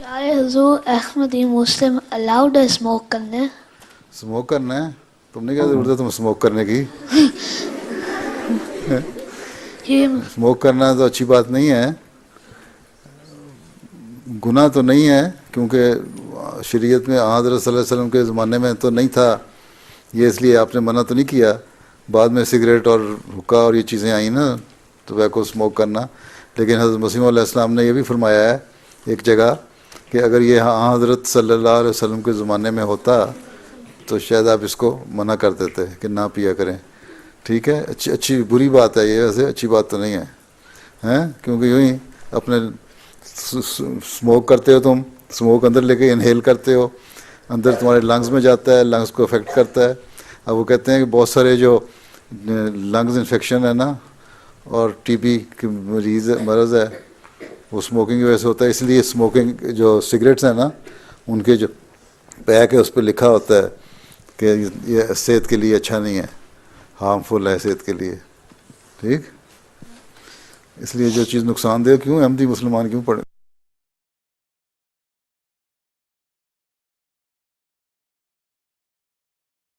سارے حضور احمدی مسلم الاؤڈ ہے اسموک کرنے؟ اسموک کرنا ہے؟ تم نے کیا ضرورت ہے تم اسموک کرنے کی؟ یہ اسموک کرنا تو اچھی بات نہیں ہے، گناہ تو نہیں ہے، کیونکہ شریعت میں حضرت صلی اللہ علیہ وسلم کے زمانے میں تو نہیں تھا یہ، اس لیے آپ نے منع تو نہیں کیا۔ بعد میں سگریٹ اور حکا اور یہ چیزیں آئیں نا، ٹوبیکو اسموک کرنا، لیکن حضرت مسیح علیہ السلام نے یہ بھی فرمایا ہے ایک جگہ کہ اگر یہ حضرت صلی اللہ علیہ وسلم کے زمانے میں ہوتا تو شاید آپ اس کو منع کر دیتے کہ نہ پیا کریں۔ ٹھیک ہے، اچھی بری بات ہے یہ، ویسے اچھی بات تو نہیں ہے، ہیں؟ کیونکہ یوں ہی اپنے اسموک کرتے ہو، تم اسموک اندر لے کے انہیل کرتے ہو، اندر تمہارے لنگز میں جاتا ہے، لنگز کو افیکٹ کرتا ہے۔ اب وہ کہتے ہیں کہ بہت سارے جو لنگز انفیکشن ہے نا اور ٹی بی کی مرض ہے وہ اسموکنگ کی وجہ سے ہوتا ہے، اس لیے اسموکنگ جو سگریٹس ہیں نا ان کے جو پیک ہے اس پہ لکھا ہوتا ہے کہ یہ صحت کے لیے اچھا نہیں ہے، ہارمفل ہے صحت کے لیے۔ ٹھیک، اس لیے جو چیز نقصان دہ کیوں احمدی مسلمان کیوں پڑے